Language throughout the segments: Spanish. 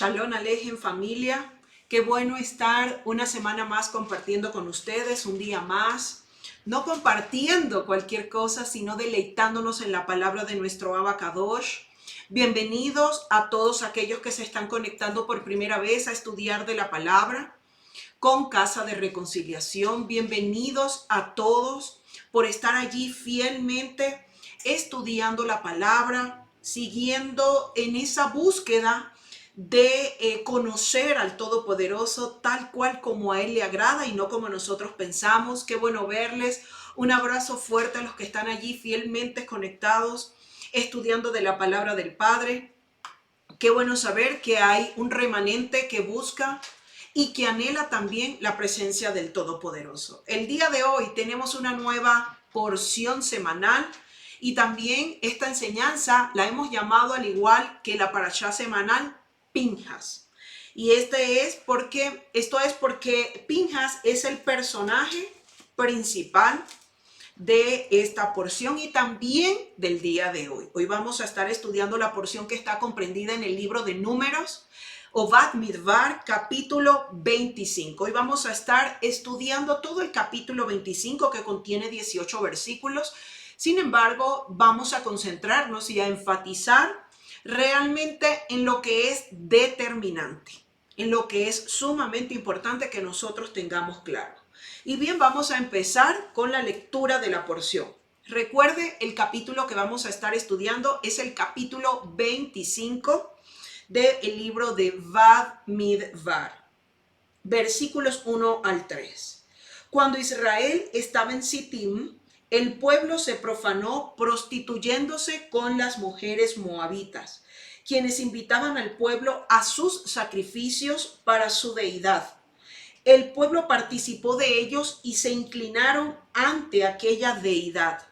Shalom Alejem familia, qué bueno estar una semana más compartiendo con ustedes, un día más, no compartiendo cualquier cosa, sino deleitándonos en la palabra de nuestro Abba Kadosh. Bienvenidos a todos aquellos que se están conectando por primera vez a estudiar de la palabra con Casa de Reconciliación. Bienvenidos a todos por estar allí fielmente estudiando la palabra, siguiendo en esa búsqueda de conocer al Todopoderoso tal cual como a Él le agrada y no como nosotros pensamos. Qué bueno verles. Un abrazo fuerte a los que están allí fielmente conectados, estudiando de la palabra del Padre. Qué bueno saber que hay un remanente que busca y que anhela también la presencia del Todopoderoso. El día de hoy tenemos una nueva porción semanal y también esta enseñanza la hemos llamado, al igual que la parashá semanal, Pinjas. Y esto es porque Pinjas es el personaje principal de esta porción y también del día de hoy. Hoy vamos a estar estudiando la porción que está comprendida en el libro de Números, Ovad Midbar, capítulo 25. Hoy vamos a estar estudiando todo el capítulo 25 que contiene 18 versículos. Sin embargo, vamos a concentrarnos y a enfatizar realmente en lo que es determinante, en lo que es sumamente importante que nosotros tengamos claro. Y bien, vamos a empezar con la lectura de la porción. Recuerde, el capítulo que vamos a estar estudiando es el capítulo 25 del libro de Vad Midbar, versículos 1 al 3. Cuando Israel estaba en Sittim, el pueblo se profanó prostituyéndose con las mujeres moabitas, quienes invitaban al pueblo a sus sacrificios para su deidad. El pueblo participó de ellos y se inclinaron ante aquella deidad.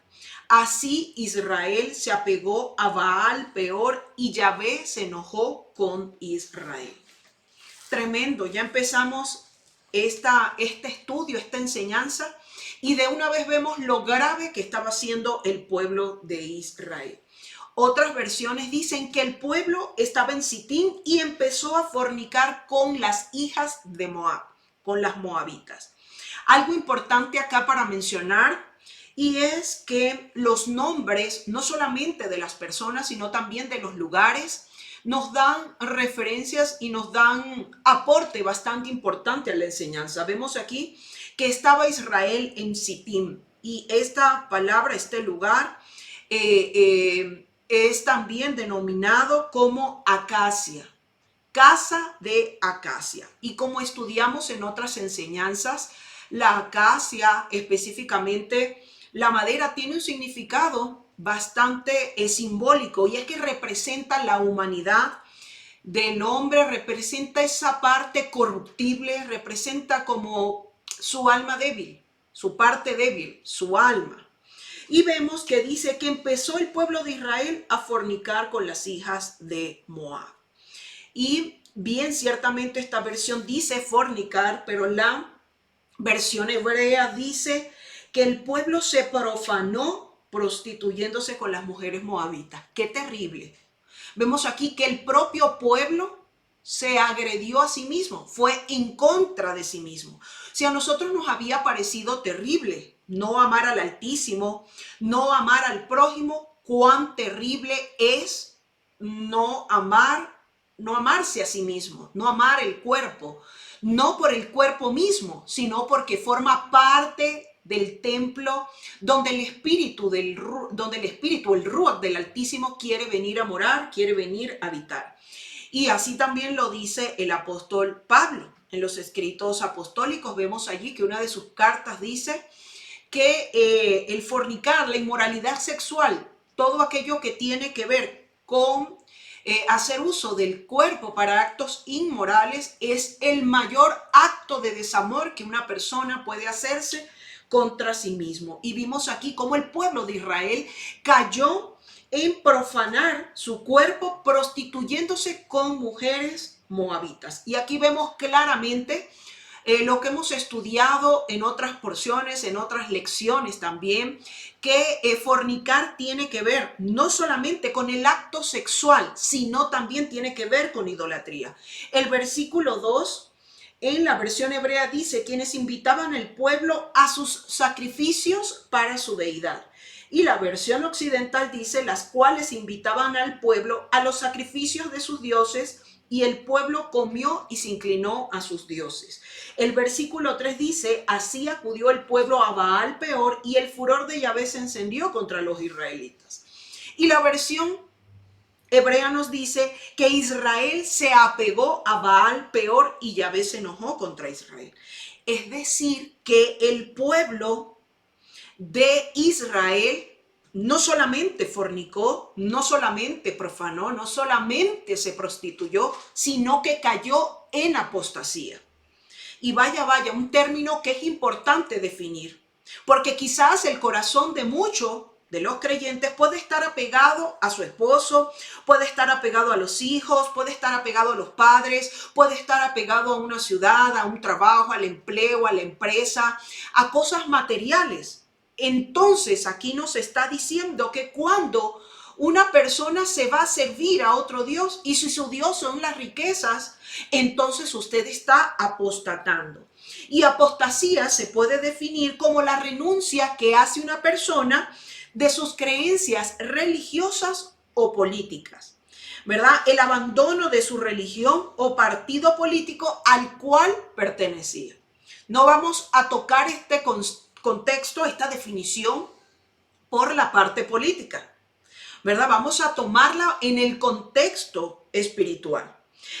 Así Israel se apegó a Baal Peor y Yahvé se enojó con Israel. Tremendo, ya empezamos este estudio, esta enseñanza, y de una vez vemos lo grave que estaba haciendo el pueblo de Israel. Otras versiones dicen que el pueblo estaba en Sittim y empezó a fornicar con las hijas de Moab, con las moabitas. Algo importante acá para mencionar, y es que los nombres, no solamente de las personas, sino también de los lugares, nos dan referencias y nos dan aporte bastante importante a la enseñanza. Vemos aquí que estaba Israel en Sittim, y esta palabra, este lugar, es también denominado como Acacia, casa de acacia. Y como estudiamos en otras enseñanzas, la acacia, específicamente la madera, tiene un significado bastante simbólico, y es que representa la humanidad del hombre, representa esa parte corruptible, representa como su alma débil, su parte débil, su alma. Y vemos que dice que empezó el pueblo de Israel a fornicar con las hijas de Moab. Y bien, ciertamente esta versión dice fornicar, pero la versión hebrea dice que el pueblo se profanó prostituyéndose con las mujeres moabitas. ¡Qué terrible! Vemos aquí que el propio pueblo se agredió a sí mismo, fue en contra de sí mismo. Si a nosotros nos había parecido terrible no amar al Altísimo, no amar al prójimo, cuán terrible es no amarse a sí mismo, no amar el cuerpo, no por el cuerpo mismo, sino porque forma parte del templo donde el espíritu, el Ruach del Altísimo quiere venir a morar, quiere venir a habitar. Y así también lo dice el apóstol Pablo. En los escritos apostólicos vemos allí que una de sus cartas dice que el fornicar, la inmoralidad sexual, todo aquello que tiene que ver con hacer uso del cuerpo para actos inmorales, es el mayor acto de desamor que una persona puede hacerse contra sí mismo. Y vimos aquí cómo el pueblo de Israel cayó en profanar su cuerpo prostituyéndose con mujeres moabitas. Y aquí vemos claramente lo que hemos estudiado en otras porciones, en otras lecciones también, que fornicar tiene que ver no solamente con el acto sexual, sino también tiene que ver con idolatría. El versículo 2 en la versión hebrea dice, quienes invitaban al pueblo a sus sacrificios para su deidad. Y la versión occidental dice, las cuales invitaban al pueblo a los sacrificios de sus dioses, y el pueblo comió y se inclinó a sus dioses. El versículo 3 dice, así acudió el pueblo a Baal Peor, y el furor de Yahvé se encendió contra los israelitas. Y la versión hebrea nos dice que Israel se apegó a Baal Peor y Yahvé se enojó contra Israel. Es decir, que el pueblo de Israel no solamente fornicó, no solamente profanó, no solamente se prostituyó, sino que cayó en apostasía. Y vaya, un término que es importante definir, porque quizás el corazón de muchos de los creyentes puede estar apegado a su esposo, puede estar apegado a los hijos, puede estar apegado a los padres, puede estar apegado a una ciudad, a un trabajo, al empleo, a la empresa, a cosas materiales. Entonces aquí nos está diciendo que cuando una persona se va a servir a otro Dios y si su Dios son las riquezas, entonces usted está apostatando. Y apostasía se puede definir como la renuncia que hace una persona de sus creencias religiosas o políticas, ¿verdad? El abandono de su religión o partido político al cual pertenecía. No vamos a tocar este contexto, esta definición por la parte política, ¿verdad? Vamos a tomarla en el contexto espiritual.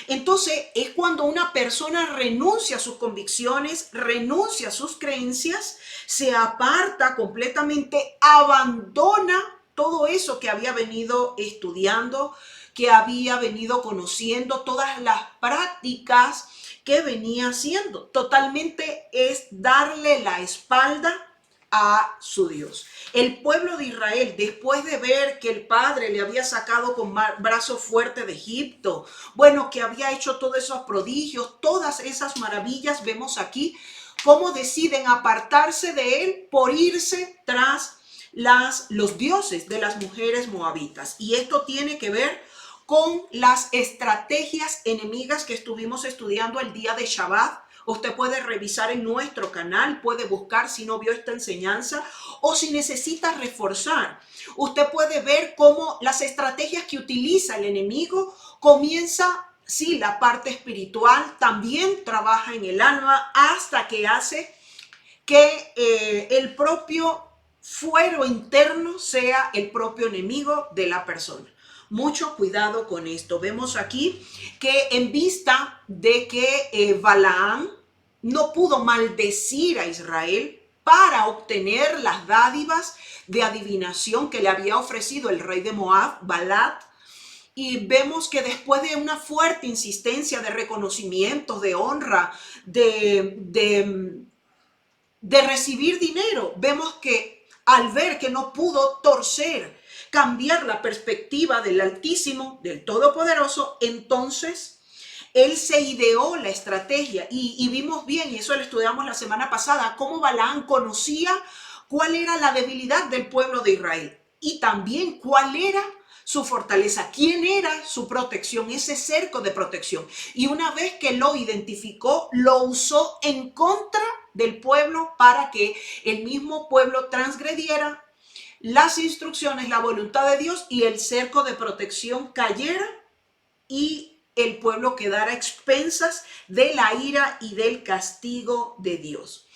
Entonces es cuando una persona renuncia a sus convicciones, renuncia a sus creencias, se aparta completamente, abandona todo eso que había venido estudiando, que había venido conociendo, todas las prácticas que venía haciendo. Totalmente es darle la espalda a su Dios. El pueblo de Israel, después de ver que el Padre le había sacado con brazo fuerte de Egipto, bueno, que había hecho todos esos prodigios, todas esas maravillas, vemos aquí cómo deciden apartarse de él por irse tras los dioses de las mujeres moabitas. Y esto tiene que ver con las estrategias enemigas que estuvimos estudiando el día de Shabbat. Usted puede revisar en nuestro canal, puede buscar si no vio esta enseñanza o si necesita reforzar. Usted puede ver cómo las estrategias que utiliza el enemigo comienza, sí, la parte espiritual, también trabaja en el alma hasta que hace que el propio fuero interno sea el propio enemigo de la persona. Mucho cuidado con esto. Vemos aquí que en vista de que Balaam no pudo maldecir a Israel para obtener las dádivas de adivinación que le había ofrecido el rey de Moab, Balat, y vemos que después de una fuerte insistencia de reconocimiento, de honra, de recibir dinero, vemos que al ver que no pudo torcer, cambiar la perspectiva del Altísimo, del Todopoderoso, entonces él se ideó la estrategia y vimos bien, y eso lo estudiamos la semana pasada, cómo Balaam conocía cuál era la debilidad del pueblo de Israel y también cuál era su fortaleza, quién era su protección, ese cerco de protección. Y una vez que lo identificó, lo usó en contra del pueblo para que el mismo pueblo transgrediera las instrucciones, la voluntad de Dios y el cerco de protección cayera y el pueblo quedara a expensas de la ira y del castigo de Dios.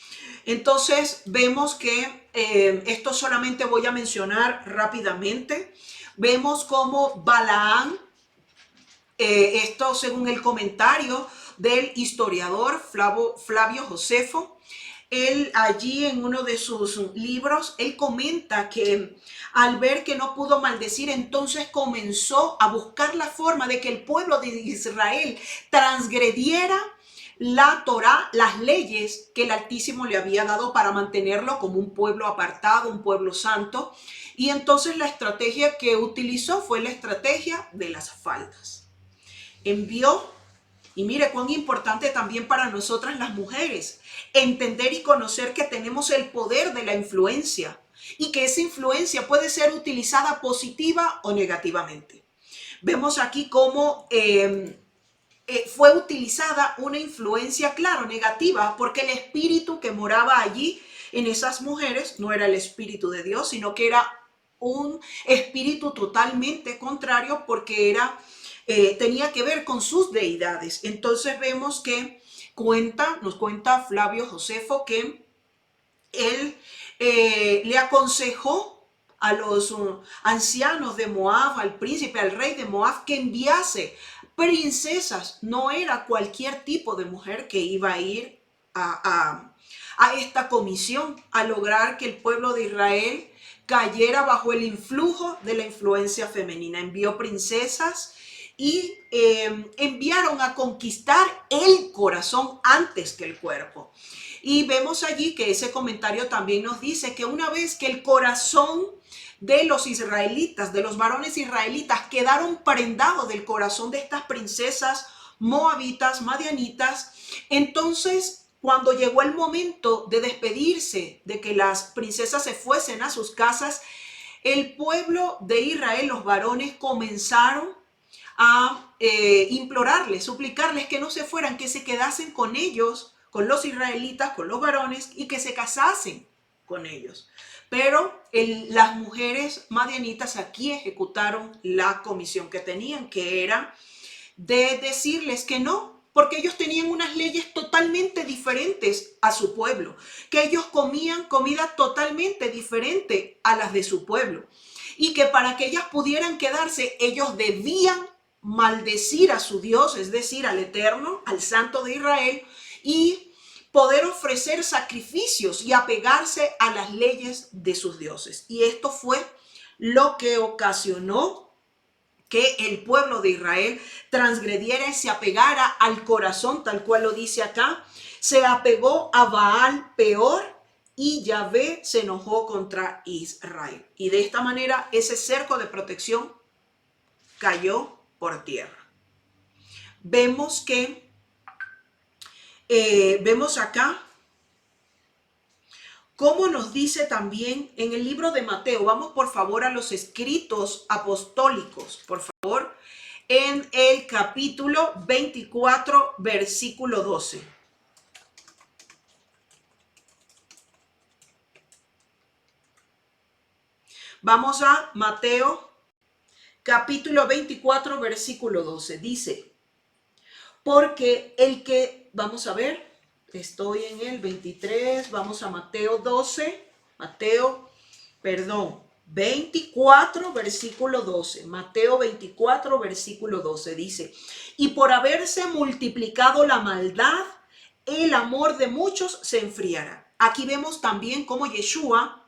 Entonces vemos que esto solamente voy a mencionar rápidamente. Vemos cómo Balaam, esto según el comentario del historiador Flavio Josefo, él allí en uno de sus libros, él comenta que al ver que no pudo maldecir, entonces comenzó a buscar la forma de que el pueblo de Israel transgrediera la Torá, las leyes que el Altísimo le había dado para mantenerlo como un pueblo apartado, un pueblo santo. Y entonces la estrategia que utilizó fue la estrategia de las faldas. Envió Y mire cuán importante también para nosotras las mujeres entender y conocer que tenemos el poder de la influencia y que esa influencia puede ser utilizada positiva o negativamente. Vemos aquí cómo fue utilizada una influencia, claro, negativa, porque el espíritu que moraba allí en esas mujeres no era el espíritu de Dios, sino que era un espíritu totalmente contrario, porque tenía que ver con sus deidades. Entonces vemos que nos cuenta Flavio Josefo que él le aconsejó a los ancianos de Moab, al príncipe, al rey de Moab, que enviase princesas. No era cualquier tipo de mujer que iba a ir a esta comisión, a lograr que el pueblo de Israel cayera bajo el influjo de la influencia femenina. Envió princesas y enviaron a conquistar el corazón antes que el cuerpo. Y vemos allí que ese comentario también nos dice que una vez que el corazón de los israelitas, de los varones israelitas, quedaron prendados del corazón de estas princesas moabitas, madianitas, entonces cuando llegó el momento de despedirse, de que las princesas se fuesen a sus casas, el pueblo de Israel, los varones, comenzaron a implorarles, suplicarles que no se fueran, que se quedasen con ellos, con los israelitas, con los varones, y que se casasen con ellos. Pero las mujeres madianitas aquí ejecutaron la comisión que tenían, que era de decirles que no, porque ellos tenían unas leyes totalmente diferentes a su pueblo, que ellos comían comida totalmente diferente a las de su pueblo, y que para que ellas pudieran quedarse, ellos debían maldecir a su Dios, es decir, al Eterno, al Santo de Israel, y poder ofrecer sacrificios y apegarse a las leyes de sus dioses. Y esto fue lo que ocasionó que el pueblo de Israel transgrediera y se apegara al corazón, tal cual lo dice acá. Se apegó a Baal peor, y Yahvé se enojó contra Israel. Y de esta manera ese cerco de protección cayó por tierra. Vemos acá cómo nos dice también en el libro de Mateo. Vamos por favor a los escritos apostólicos, por favor, en el capítulo 24, versículo 12. Vamos a Mateo, capítulo 24, versículo 12. Dice, porque el que, vamos a ver, estoy en el 23, vamos a Mateo 24, versículo 12. Mateo 24, versículo 12 dice, y por haberse multiplicado la maldad, el amor de muchos se enfriará. Aquí vemos también cómo Yeshua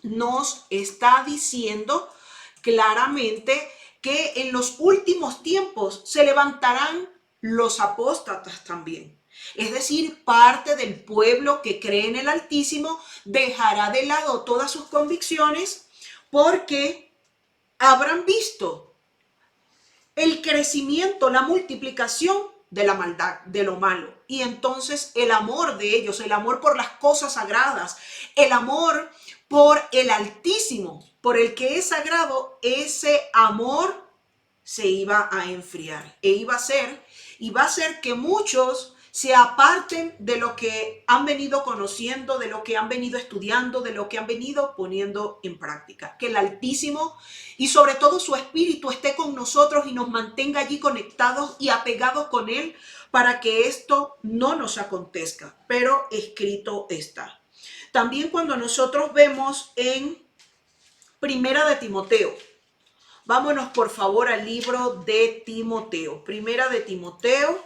nos está diciendo claramente que en los últimos tiempos se levantarán los apóstatas también. Es decir, parte del pueblo que cree en el Altísimo dejará de lado todas sus convicciones porque habrán visto el crecimiento, la multiplicación de la maldad, de lo malo. Y entonces el amor de ellos, el amor por las cosas sagradas, el amor por el Altísimo, por el que es sagrado, ese amor se iba a enfriar y va a hacer que muchos se aparten de lo que han venido conociendo, de lo que han venido estudiando, de lo que han venido poniendo en práctica. Que el Altísimo y sobre todo su Espíritu esté con nosotros y nos mantenga allí conectados y apegados con Él para que esto no nos acontezca, pero escrito está. También cuando nosotros vemos en Primera de Timoteo, vámonos por favor al libro de Timoteo. Primera de Timoteo,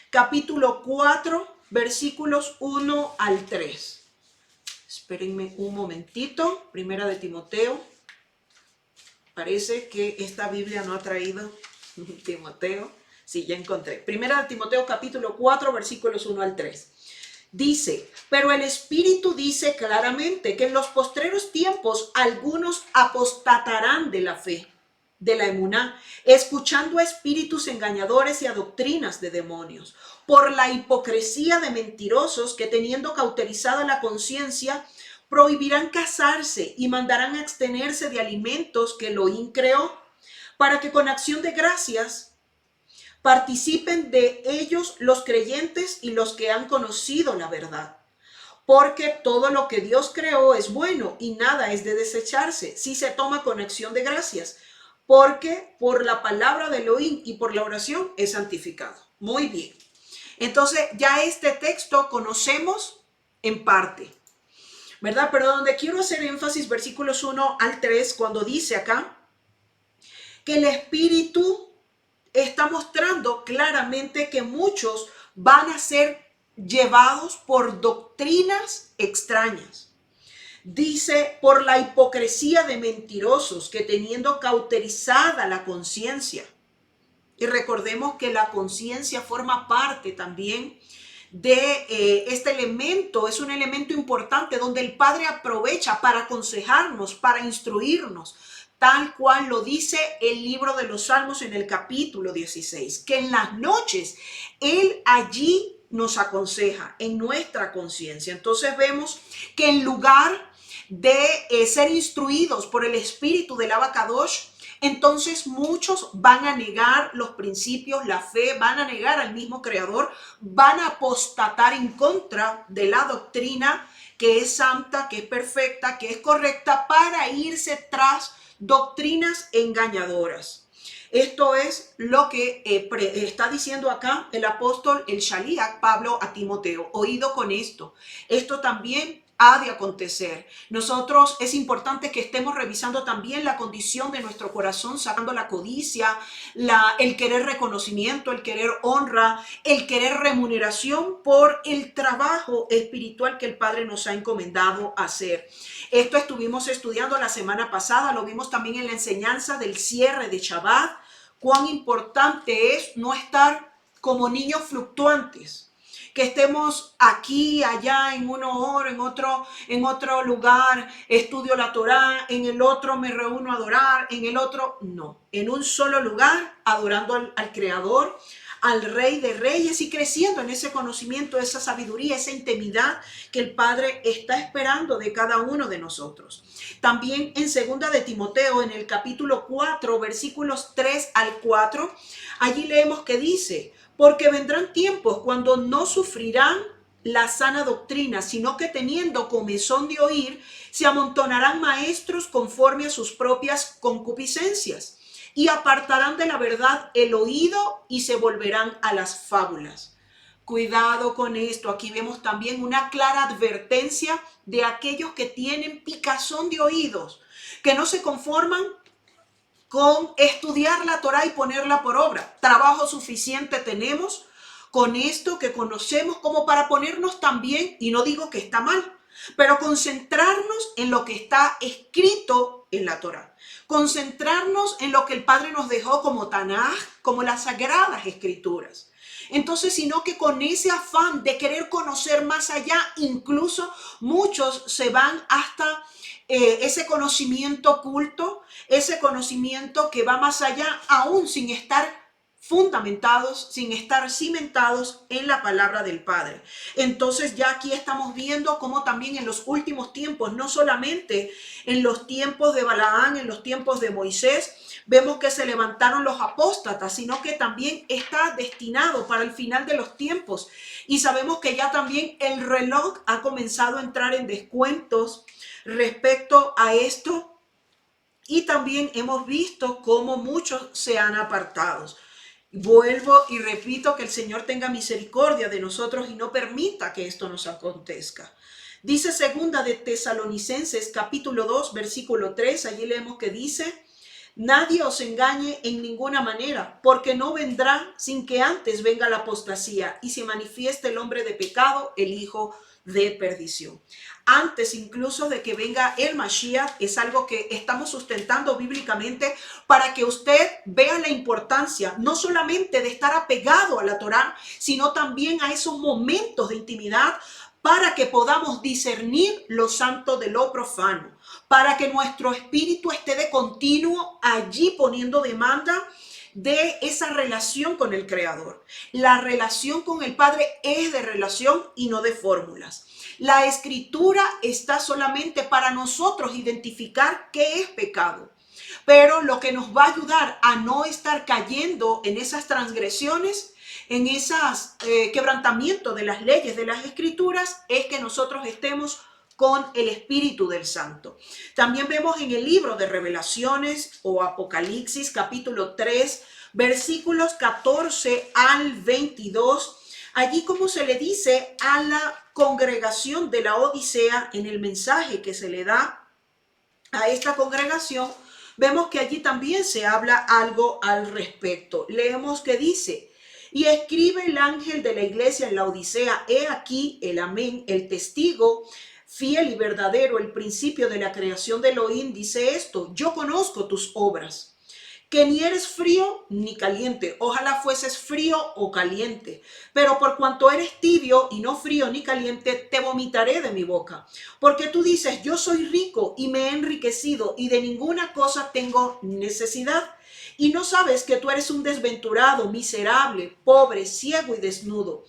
capítulo 4, versículos 1 al 3. Espérenme un momentito. Primera de Timoteo. Parece que esta Biblia no ha traído Timoteo. Sí, ya encontré. Primera de Timoteo, capítulo 4, versículos 1 al 3. Dice, pero el Espíritu dice claramente que en los postreros tiempos algunos apostatarán de la fe, de la emuná, escuchando a espíritus engañadores y a doctrinas de demonios, por la hipocresía de mentirosos que teniendo cauterizada la conciencia, prohibirán casarse y mandarán a abstenerse de alimentos que Elohim creó, para que con acción de gracias participen de ellos los creyentes y los que han conocido la verdad. Porque todo lo que Dios creó es bueno y nada es de desecharse si se toma con acción de gracias, porque por la palabra de Elohim y por la oración es santificado. Muy bien. Entonces ya este texto conocemos en parte, ¿verdad? Pero donde quiero hacer énfasis, versículos 1 al 3, cuando dice acá que el Espíritu está mostrando claramente que muchos van a ser llevados por doctrinas extrañas. Dice, por la hipocresía de mentirosos que teniendo cauterizada la conciencia. Y recordemos que la conciencia forma parte también de este elemento, es un elemento importante donde el Padre aprovecha para aconsejarnos, para instruirnos, tal cual lo dice el libro de los Salmos en el capítulo 16, que en las noches Él allí nos aconseja en nuestra conciencia. Entonces vemos que en lugar de ser instruidos por el Espíritu del Abacadosh, entonces muchos van a negar los principios, la fe, van a negar al mismo Creador, van a apostatar en contra de la doctrina que es santa, que es perfecta, que es correcta, para irse tras doctrinas engañadoras. Esto es lo que está diciendo acá el apóstol, el Shaliach, Pablo a Timoteo. Oído con esto. Esto también ha de acontecer. Nosotros es importante que estemos revisando también la condición de nuestro corazón, sacando la codicia, el querer reconocimiento, el querer honra, el querer remuneración por el trabajo espiritual que el Padre nos ha encomendado hacer. Esto estuvimos estudiando la semana pasada, lo vimos también en la enseñanza del cierre de Shabbat, cuán importante es no estar como niños fluctuantes, que estemos aquí, allá, en una hora, en otro lugar, estudio la Torá, en el otro me reúno a adorar, en el otro, no, en un solo lugar, adorando al Creador, al Rey de Reyes y creciendo en ese conocimiento, esa sabiduría, esa intimidad que el Padre está esperando de cada uno de nosotros. También en 2 de Timoteo, en el capítulo 4, versículos 3 al 4, allí leemos que dice: porque vendrán tiempos cuando no sufrirán la sana doctrina, sino que teniendo comezón de oír, se amontonarán maestros conforme a sus propias concupiscencias, y apartarán de la verdad el oído y se volverán a las fábulas. Cuidado con esto. Aquí vemos también una clara advertencia de aquellos que tienen picazón de oídos, que no se conforman con estudiar la Torá y ponerla por obra. Trabajo suficiente tenemos con esto que conocemos como para ponernos también, y no digo que está mal, pero concentrarnos en lo que está escrito en la Torá. Concentrarnos en lo que el Padre nos dejó como Tanaj, como las Sagradas Escrituras. Entonces, sino que con ese afán de querer conocer más allá, incluso muchos se van hasta ese conocimiento oculto, ese conocimiento que va más allá, aún sin estar fundamentados, sin estar cimentados en la palabra del Padre. Entonces ya aquí estamos viendo cómo también en los últimos tiempos, no solamente en los tiempos de Balaán, en los tiempos de Moisés, vemos que se levantaron los apóstatas, sino que también está destinado para el final de los tiempos. Y sabemos que ya también el reloj ha comenzado a entrar en descuentos respecto a esto. Y también hemos visto cómo muchos se han apartado. Vuelvo y repito, que el Señor tenga misericordia de nosotros y no permita que esto nos acontezca. Dice 2 de Tesalonicenses capítulo 2 versículo 3, allí leemos que dice: nadie os engañe en ninguna manera, porque no vendrá sin que antes venga la apostasía y se manifieste el hombre de pecado, el hijo de perdición. Antes incluso de que venga el Mashiach, es algo que estamos sustentando bíblicamente para que usted vea la importancia no solamente de estar apegado a la Torá, sino también a esos momentos de intimidad, para que podamos discernir lo santo de lo profano, para que nuestro espíritu esté de continuo allí poniendo demanda de esa relación con el Creador. La relación con el Padre es de relación y no de fórmulas. La Escritura está solamente para nosotros identificar qué es pecado. Pero lo que nos va a ayudar a no estar cayendo en esas transgresiones, en esos quebrantamientos de las leyes de las Escrituras, es que nosotros estemos con el Espíritu del Santo. También vemos en el libro de Revelaciones o Apocalipsis, capítulo 3, versículos 14 al 22, allí como se le dice a la congregación de la Odisea en el mensaje que se le da a esta congregación, vemos que allí también se habla algo al respecto. Leemos que dice: y escribe el ángel de la iglesia en la Odisea, he aquí el amén, el testigo fiel y verdadero, el principio de la creación de Elohim, dice esto: yo conozco tus obras, que ni eres frío ni caliente. Ojalá fueses frío o caliente, pero por cuanto eres tibio y no frío ni caliente, te vomitaré de mi boca. Porque tú dices: yo soy rico y me he enriquecido y de ninguna cosa tengo necesidad. Y no sabes que tú eres un desventurado, miserable, pobre, ciego y desnudo.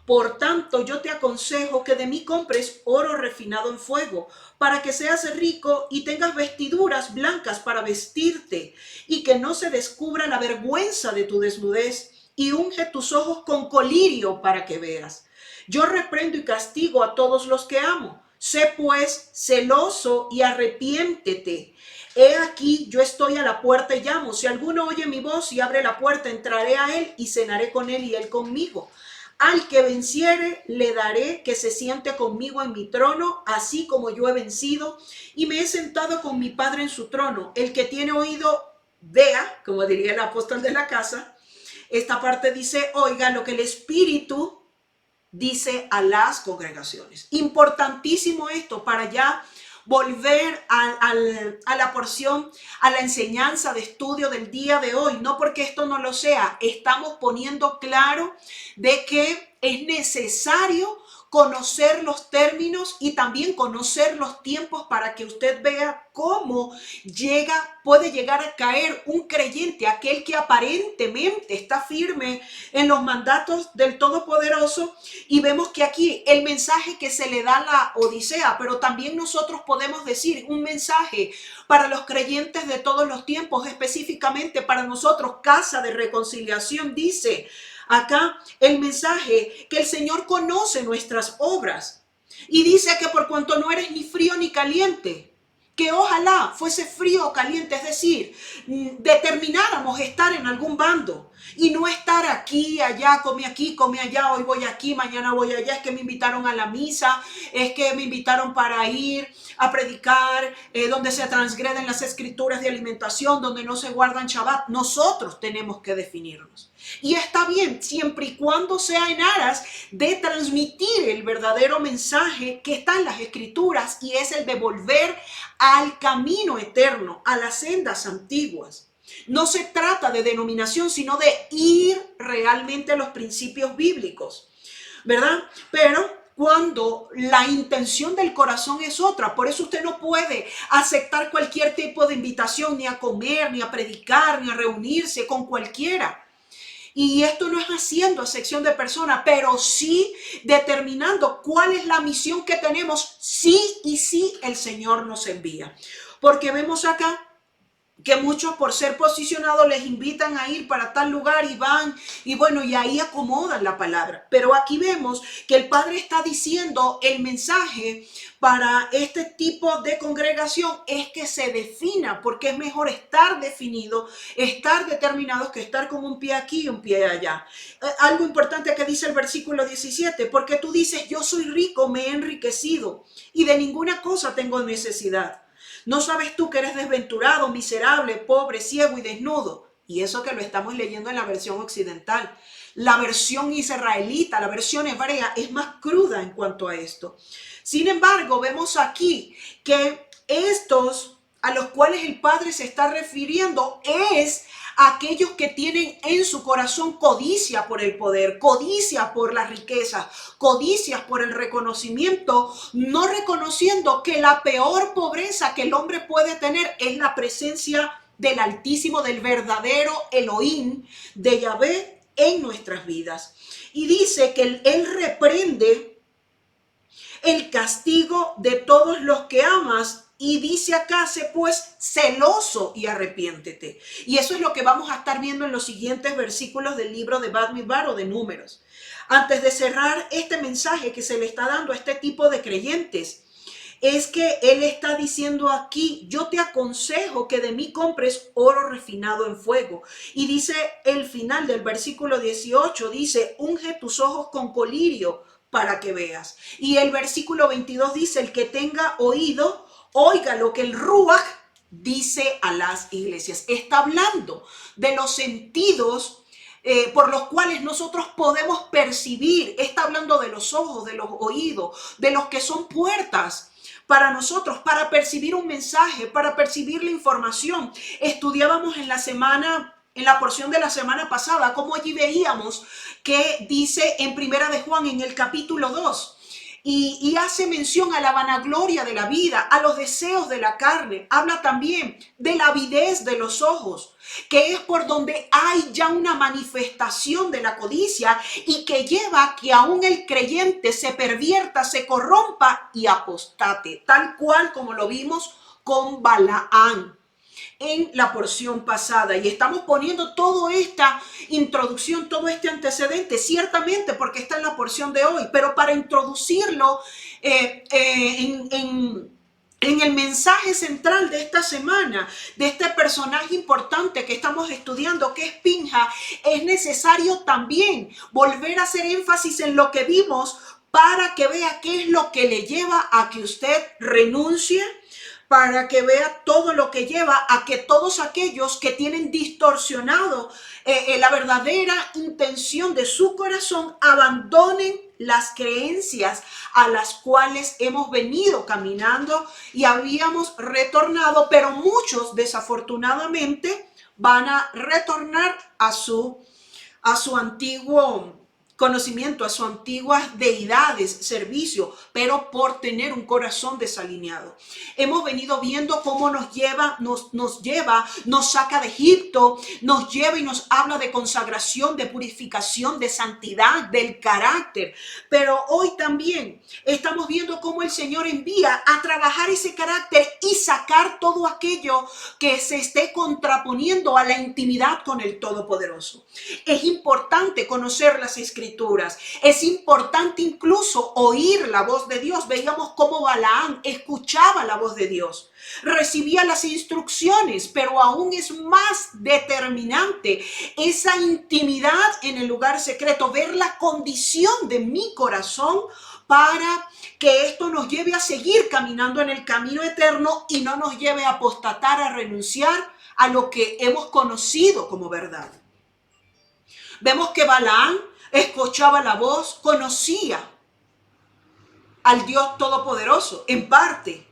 Por tanto, yo te aconsejo que de mí compres oro refinado en fuego, para que seas rico y tengas vestiduras blancas para vestirte, y que no se descubra la vergüenza de tu desnudez, y unge tus ojos con colirio para que veas. Yo reprendo y castigo a todos los que amo. Sé pues celoso y arrepiéntete. He aquí, yo estoy a la puerta y llamo. Si alguno oye mi voz y abre la puerta, entraré a él y cenaré con él y él conmigo. Al que venciere, le daré que se siente conmigo en mi trono, así como yo he vencido y me he sentado con mi Padre en su trono. El que tiene oído, vea, como diría el apóstol de la casa. Esta parte dice: oiga lo que el Espíritu dice a las congregaciones. Importantísimo esto para ya volver a la porción, a la enseñanza de estudio del día de hoy. No porque esto no lo sea, estamos poniendo claro de que es necesario conocer los términos y también conocer los tiempos para que usted vea cómo puede llegar a caer un creyente, aquel que aparentemente está firme en los mandatos del Todopoderoso. Y vemos que aquí el mensaje que se le da a la Odisea, pero también nosotros podemos decir un mensaje para los creyentes de todos los tiempos, específicamente para nosotros, Casa de Reconciliación, dice acá el mensaje que el Señor conoce nuestras obras y dice que por cuanto no eres ni frío ni caliente, que ojalá fuese frío o caliente, es decir, determináramos estar en algún bando y no estar aquí, come allá, hoy voy aquí, mañana voy allá, es que me invitaron a la misa, es que me invitaron para ir a predicar, donde se transgreden las escrituras de alimentación, donde no se guardan Shabbat. Nosotros tenemos que definirnos. Y está bien, siempre y cuando sea en aras de transmitir el verdadero mensaje que está en las escrituras, y es el de volver al camino eterno, a las sendas antiguas. No se trata de denominación, sino de ir realmente a los principios bíblicos, ¿verdad? Pero cuando la intención del corazón es otra, por eso usted no puede aceptar cualquier tipo de invitación, ni a comer, ni a predicar, ni a reunirse con cualquiera. Y esto no es haciendo acepción de personas, pero sí determinando cuál es la misión que tenemos, sí y sí el Señor nos envía. Porque vemos acá que muchos, por ser posicionados, les invitan a ir para tal lugar y van y bueno, y ahí acomodan la palabra. Pero aquí vemos que el Padre está diciendo el mensaje para este tipo de congregación es que se defina, porque es mejor estar definido, estar determinados, que estar con un pie aquí y un pie allá. Algo importante que dice el versículo 17, porque tú dices: yo soy rico, me he enriquecido y de ninguna cosa tengo necesidad. ¿No sabes tú que eres desventurado, miserable, pobre, ciego y desnudo? Y eso que lo estamos leyendo en la versión occidental. La versión israelita, la versión hebrea es más cruda en cuanto a esto. Sin embargo, vemos aquí que estos a los cuales el Padre se está refiriendo es a aquellos que tienen en su corazón codicia por el poder, codicia por las riquezas, codicias por el reconocimiento, no reconociendo que la peor pobreza que el hombre puede tener es la presencia del Altísimo, del verdadero Elohim, de Yahvé en nuestras vidas. Y dice que él reprende el castigo de todos los que amas. Y dice acá, sé pues celoso y arrepiéntete. Y eso es lo que vamos a estar viendo en los siguientes versículos del libro de Bamidbar o de Números. Antes de cerrar este mensaje que se le está dando a este tipo de creyentes, es que él está diciendo aquí, yo te aconsejo que de mí compres oro refinado en fuego. Y dice el final del versículo 18, dice, unge tus ojos con colirio para que veas. Y el versículo 22 dice, el que tenga oído, oiga lo que el Ruach dice a las iglesias. Está hablando de los sentidos por los cuales nosotros podemos percibir. Está hablando de los ojos, de los oídos, de los que son puertas para nosotros, para percibir un mensaje, para percibir la información. Estudiábamos en la porción de la semana pasada, como allí veíamos que dice en Primera de Juan, en el capítulo 2, y hace mención a la vanagloria de la vida, a los deseos de la carne. Habla también de la avidez de los ojos, que es por donde hay ya una manifestación de la codicia y que lleva a que aún el creyente se pervierta, se corrompa y apostate, tal cual como lo vimos con Balaán en la porción pasada. Y estamos poniendo toda esta introducción, todo este antecedente, ciertamente porque está en la porción de hoy, pero para introducirlo en el mensaje central de esta semana, de este personaje importante que estamos estudiando, que es Pinja, es necesario también volver a hacer énfasis en lo que vimos para que vea qué es lo que le lleva a que usted renuncie, para que vea todo lo que lleva a que todos aquellos que tienen distorsionado la verdadera intención de su corazón abandonen las creencias a las cuales hemos venido caminando y habíamos retornado, pero muchos desafortunadamente van a retornar a su antiguo conocimiento, a sus antiguas deidades, servicio, pero por tener un corazón desalineado. Hemos venido viendo cómo nos lleva, nos saca de Egipto, nos lleva y nos habla de consagración, de purificación, de santidad, del carácter. Pero hoy también estamos viendo cómo el Señor envía a trabajar ese carácter y sacar todo aquello que se esté contraponiendo a la intimidad con el Todopoderoso. Es importante conocer las Escrituras. Es importante incluso oír la voz de Dios. Veíamos cómo Balaán escuchaba la voz de Dios, recibía las instrucciones, pero aún es más determinante esa intimidad en el lugar secreto, ver la condición de mi corazón para que esto nos lleve a seguir caminando en el camino eterno y no nos lleve a apostatar, a renunciar a lo que hemos conocido como verdad. Vemos que Balaán escuchaba la voz, conocía al Dios Todopoderoso en parte,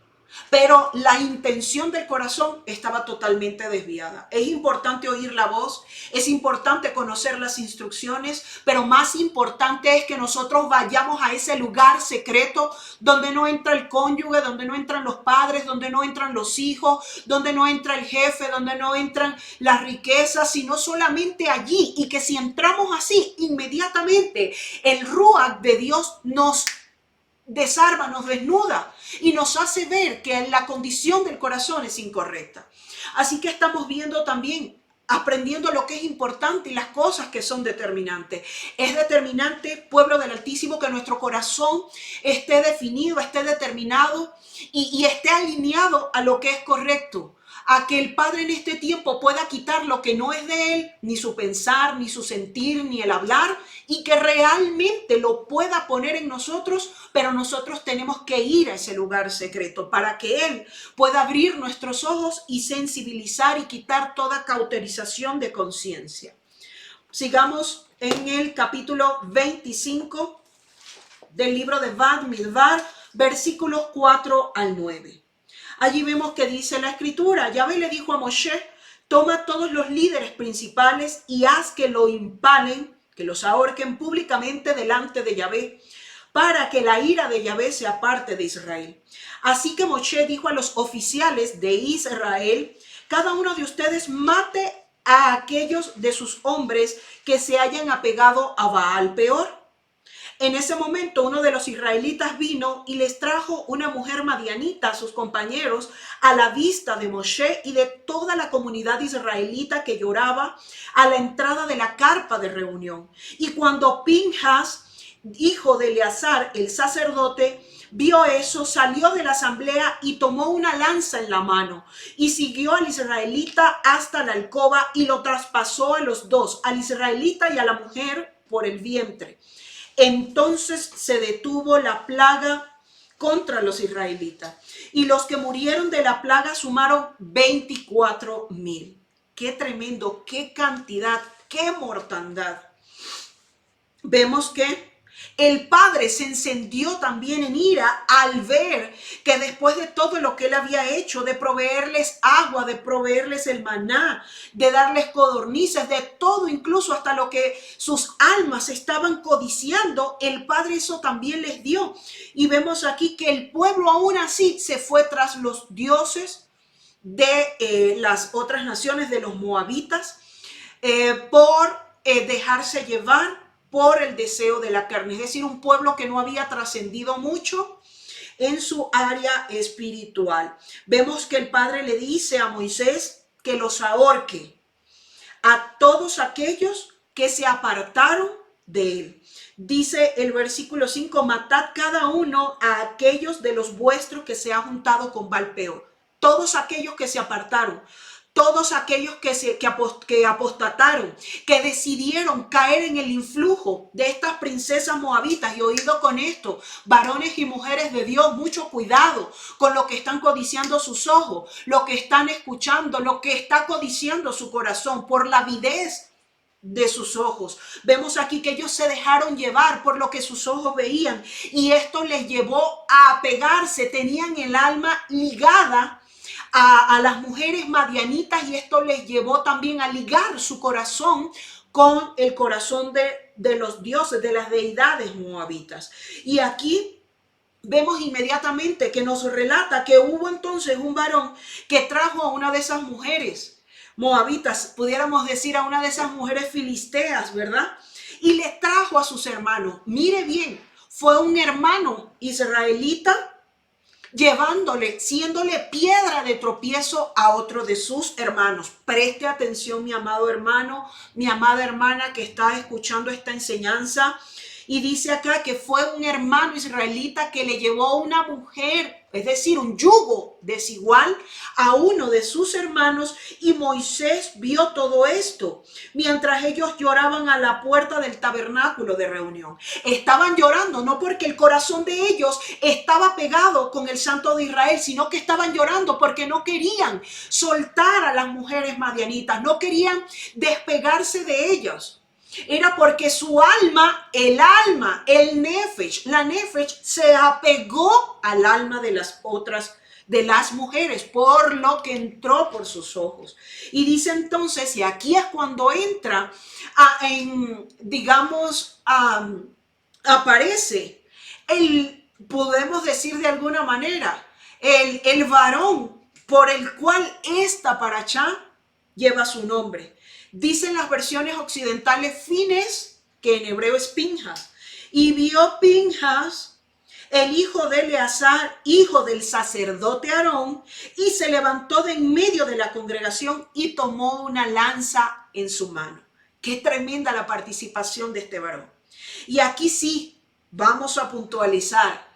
pero la intención del corazón estaba totalmente desviada. Es importante oír la voz, es importante conocer las instrucciones, pero más importante es que nosotros vayamos a ese lugar secreto donde no entra el cónyuge, donde no entran los padres, donde no entran los hijos, donde no entra el jefe, donde no entran las riquezas, sino solamente allí. Y que si entramos así, inmediatamente el Ruach de Dios nos desarma, nos desnuda y nos hace ver que la condición del corazón es incorrecta. Así que estamos viendo también, aprendiendo lo que es importante y las cosas que son determinantes. Es determinante, pueblo del Altísimo, que nuestro corazón esté definido, esté determinado y esté alineado a lo que es correcto. A que el Padre en este tiempo pueda quitar lo que no es de Él, ni su pensar, ni su sentir, ni el hablar, y que realmente lo pueda poner en nosotros, pero nosotros tenemos que ir a ese lugar secreto para que Él pueda abrir nuestros ojos y sensibilizar y quitar toda cauterización de conciencia. Sigamos en el capítulo 25 del libro de Bamidbar, versículos 4 al 9. Allí vemos que dice la escritura, Yahvé le dijo a Moshe, toma todos los líderes principales y haz que lo impalen, que los ahorquen públicamente delante de Yahvé, para que la ira de Yahvé se aparte de Israel. Así que Moshe dijo a los oficiales de Israel: cada uno de ustedes mate a aquellos de sus hombres que se hayan apegado a Baal Peor. En ese momento uno de los israelitas vino y les trajo una mujer madianita a sus compañeros a la vista de Moshe y de toda la comunidad israelita que lloraba a la entrada de la carpa de reunión. Y cuando Pinjas, hijo de Eleazar, el sacerdote, vio eso, salió de la asamblea y tomó una lanza en la mano y siguió al israelita hasta la alcoba y lo traspasó a los dos, al israelita y a la mujer, por el vientre. Entonces se detuvo la plaga contra los israelitas y los que murieron de la plaga sumaron 24,000. Qué tremendo, qué cantidad, qué mortandad. Vemos que el padre se encendió también en ira al ver que después de todo lo que él había hecho, de proveerles agua, de proveerles el maná, de darles codornices, de todo, incluso hasta lo que sus almas estaban codiciando, el padre eso también les dio. Y vemos aquí que el pueblo aún así se fue tras los dioses de las otras naciones, de los moabitas, por dejarse llevar por el deseo de la carne, es decir, un pueblo que no había trascendido mucho en su área espiritual. Vemos que el Padre le dice a Moisés que los ahorque a todos aquellos que se apartaron de él. Dice el versículo 5, matad cada uno a aquellos de los vuestros que se ha juntado con Baal Peor. Todos aquellos que se apartaron. Todos aquellos que apostataron, que decidieron caer en el influjo de estas princesas moabitas. Y oído con esto, varones y mujeres de Dios, mucho cuidado con lo que están codiciando sus ojos, lo que están escuchando, lo que está codiciando su corazón por la avidez de sus ojos. Vemos aquí que ellos se dejaron llevar por lo que sus ojos veían y esto les llevó a apegarse, tenían el alma ligada a las mujeres madianitas y esto les llevó también a ligar su corazón con el corazón de los dioses, de las deidades moabitas. Y aquí vemos inmediatamente que nos relata que hubo entonces un varón que trajo a una de esas mujeres moabitas, pudiéramos decir a una de esas mujeres filisteas, ¿verdad? Y les trajo a sus hermanos. Mire bien, fue un hermano israelita siéndole piedra de tropiezo a otro de sus hermanos. Preste atención, mi amado hermano, mi amada hermana que está escuchando esta enseñanza. Y dice acá que fue un hermano israelita que le llevó una mujer, es decir, un yugo desigual a uno de sus hermanos, y Moisés vio todo esto mientras ellos lloraban a la puerta del tabernáculo de reunión. Estaban llorando no porque el corazón de ellos estaba pegado con el Santo de Israel, sino que estaban llorando porque no querían soltar a las mujeres madianitas, no querían despegarse de ellos. Era porque su alma, el nefesh, la nefesh se apegó al alma de las otras, de las mujeres, por lo que entró por sus ojos. Y dice entonces, y aquí es cuando entra, aparece podemos decir de alguna manera, el varón por el cual esta parashá lleva su nombre. Dicen las versiones occidentales Fines, que en hebreo es Pinjas. Y vio Pinjas, el hijo de Eleazar, hijo del sacerdote Aarón, y se levantó de en medio de la congregación y tomó una lanza en su mano. Qué tremenda la participación de este varón. Y aquí sí, vamos a puntualizar.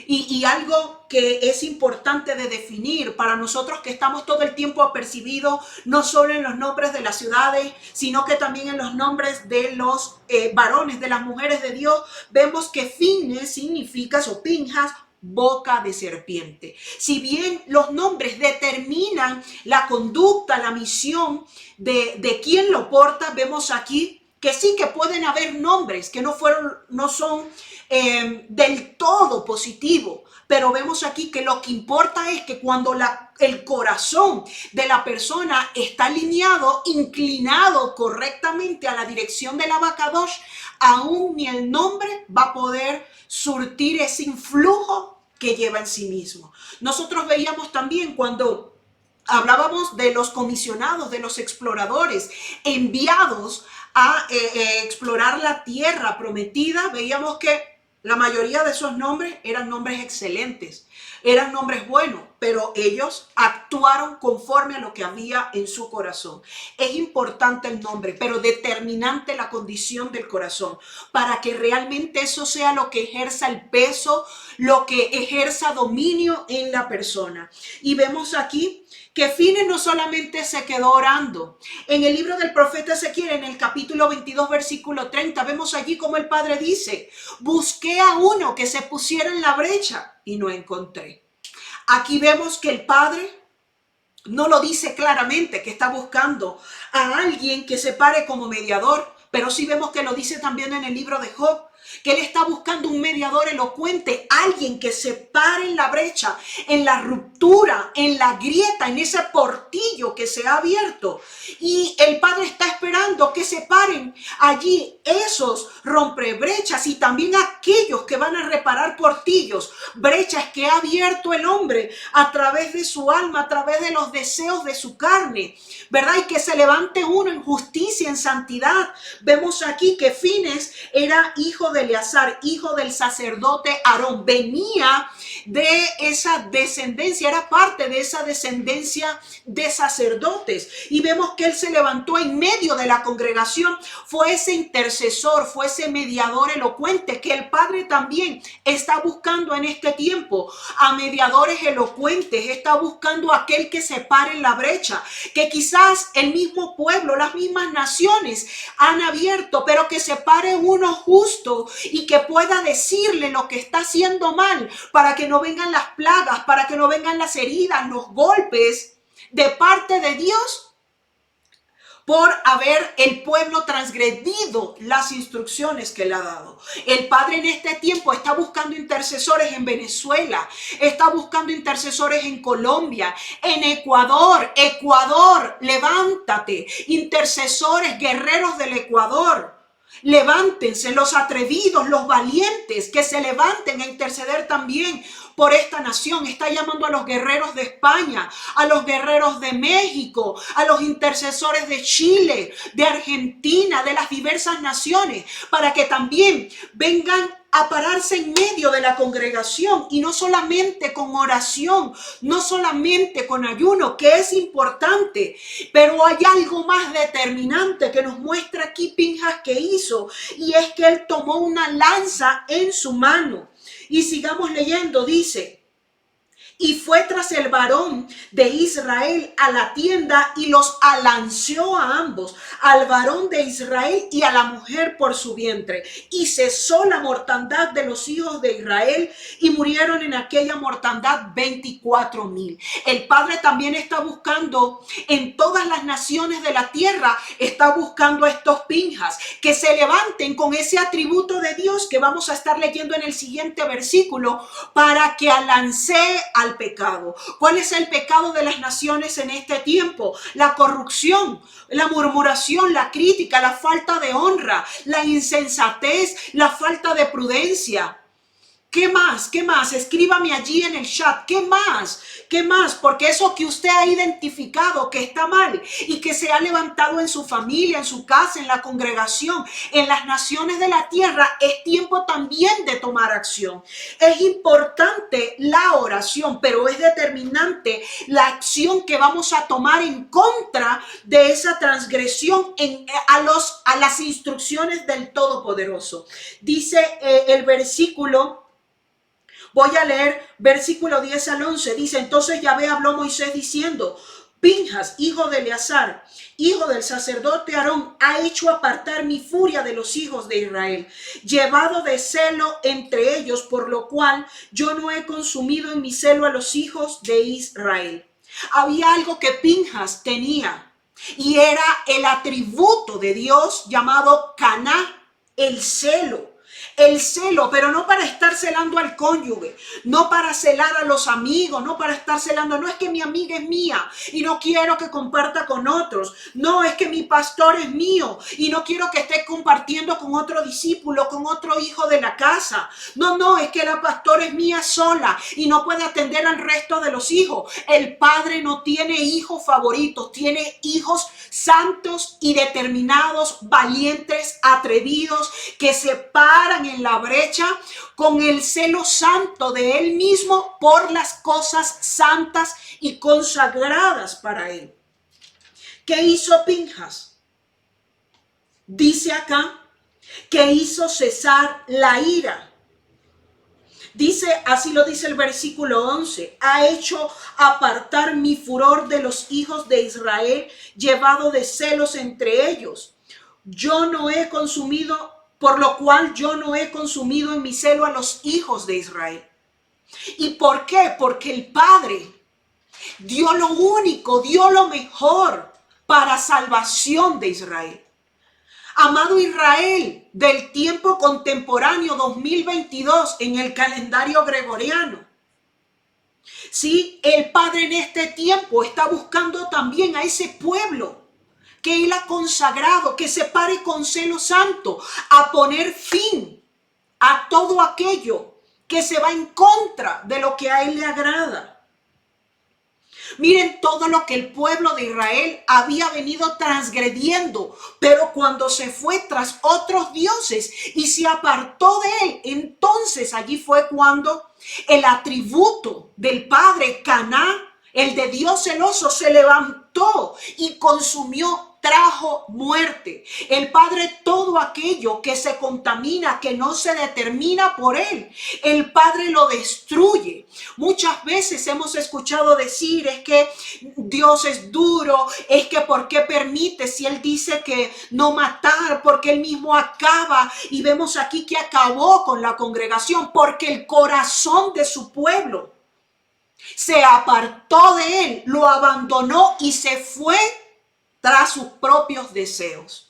Y algo que es importante de definir para nosotros que estamos todo el tiempo apercibidos, no solo en los nombres de las ciudades, sino que también en los nombres de los varones, de las mujeres de Dios, vemos que Fines significa, o Pinjas, boca de serpiente. Si bien los nombres determinan la conducta, la misión de quien lo porta, vemos aquí que sí que pueden haber nombres que no son del todo positivos, pero vemos aquí que lo que importa es que cuando el corazón de la persona está alineado, inclinado correctamente a la dirección del Abacadosh, aún ni el nombre va a poder surtir ese influjo que lleva en sí mismo. Nosotros veíamos también cuando hablábamos de los comisionados, de los exploradores enviados a explorar la tierra prometida, veíamos que la mayoría de esos nombres eran nombres excelentes, eran nombres buenos, pero ellos actuaron conforme a lo que había en su corazón. Es importante el nombre, pero determinante la condición del corazón, para que realmente eso sea lo que ejerza el peso, lo que ejerza dominio en la persona. Y vemos aquí que Fines no solamente se quedó orando. En el libro del profeta Ezequiel, en el capítulo 22, versículo 30, vemos allí como el Padre dice: busqué a uno que se pusiera en la brecha y no encontré. Aquí vemos que el Padre no lo dice claramente, que está buscando a alguien que se pare como mediador, pero sí vemos que lo dice también en el libro de Job, que él está buscando un mediador elocuente, alguien que se pare en la brecha, en la ruptura, en la grieta, en ese portillo que se ha abierto. Y el Padre está esperando que se paren allí esos rompebrechas y también aquellos que van a reparar portillos, brechas que ha abierto el hombre a través de su alma, a través de los deseos de su carne, ¿verdad? Y que se levante uno en justicia, en santidad. Vemos aquí que Fines era hijo de Eleazar, hijo del sacerdote Aarón, venía de esa descendencia, era parte de esa descendencia de sacerdotes, y vemos que él se levantó en medio de la congregación, fue ese intercesor, fue ese mediador elocuente que el Padre también está buscando en este tiempo, a mediadores elocuentes, está buscando a aquel que se pare en la brecha, que quizás el mismo pueblo, las mismas naciones han abierto, pero que se pare uno justo y que pueda decirle lo que está haciendo mal, para que no vengan las plagas, para que no vengan las heridas, los golpes de parte de Dios por haber el pueblo transgredido las instrucciones que le ha dado. El Padre en este tiempo está buscando intercesores en Venezuela, está buscando intercesores en Colombia, en Ecuador. Ecuador, levántate, intercesores, guerreros del Ecuador. Levántense los atrevidos, los valientes, que se levanten a interceder también por esta nación. Está llamando a los guerreros de España, a los guerreros de México, a los intercesores de Chile, de Argentina, de las diversas naciones, para que también vengan a pararse en medio de la congregación, y no solamente con oración, no solamente con ayuno, que es importante, pero hay algo más determinante que nos muestra aquí Pinjas que hizo, y es que él tomó una lanza en su mano. Y sigamos leyendo, dice: y fue tras el varón de Israel a la tienda y los alanceó a ambos, al varón de Israel y a la mujer por su vientre. Y cesó la mortandad de los hijos de Israel y murieron en aquella mortandad 24,000. El Padre también está buscando en todas las naciones de la tierra, está buscando a estos Pinjas que se levanten con ese atributo de Dios que vamos a estar leyendo en el siguiente versículo, para que alancee al pecado. ¿Cuál es el pecado de las naciones en este tiempo? La corrupción, la murmuración, la crítica, la falta de honra, la insensatez, la falta de prudencia. ¿Qué más? ¿Qué más? Escríbame allí en el chat. ¿Qué más? ¿Qué más? Porque eso que usted ha identificado que está mal y que se ha levantado en su familia, en su casa, en la congregación, en las naciones de la tierra, es tiempo también de tomar acción. Es importante la oración, pero es determinante la acción que vamos a tomar en contra de esa transgresión a las instrucciones del Todopoderoso. Dice el versículo. Voy a leer versículo 10 al 11. Dice: entonces Yahvé habló a Moisés diciendo: Pinjas, hijo de Eleazar, hijo del sacerdote Aarón, ha hecho apartar mi furia de los hijos de Israel, llevado de celo entre ellos, por lo cual yo no he consumido en mi celo a los hijos de Israel. Había algo que Pinjas tenía. Y era el atributo de Dios llamado caná, el celo. El celo, pero no para estar celando al cónyuge, no para celar a los amigos, no para estar celando, no es que mi amiga es mía y no quiero que comparta con otros, no es que mi pastor es mío y no quiero que esté compartiendo con otro discípulo, con otro hijo de la casa, no, es que la pastora es mía sola y no puede atender al resto de los hijos. El padre no tiene hijos favoritos, tiene hijos santos y determinados, valientes, atrevidos, que se paran en la brecha con el celo santo de él mismo por las cosas santas y consagradas para él. ¿Qué hizo Pinjas? Dice acá que hizo cesar la ira. Dice, así lo dice el versículo 11, ha hecho apartar mi furor de los hijos de Israel, llevado de celos entre ellos. Yo no he consumido, por lo cual yo no he consumido en mi celo a los hijos de Israel. ¿Y por qué? Porque el Padre dio lo único, dio lo mejor para salvación de Israel. Amado Israel, del tiempo contemporáneo 2022 en el calendario gregoriano. Sí, el Padre en este tiempo está buscando también a ese pueblo que Él ha consagrado, que se pare con celo santo a poner fin a todo aquello que se va en contra de lo que a Él le agrada. Miren todo lo que el pueblo de Israel había venido transgrediendo, pero cuando se fue tras otros dioses y se apartó de él, entonces allí fue cuando el atributo del Padre, Caná, el de Dios celoso, se levantó y consumió, trajo muerte. El Padre, todo aquello que se contamina, que no se determina por él, el Padre lo destruye. Muchas veces hemos escuchado decir, es que Dios es duro, es que ¿por qué permite si él dice que no matar? Porque él mismo acaba, y vemos aquí que acabó con la congregación, porque el corazón de su pueblo se apartó de él, lo abandonó y se fue tras sus propios deseos.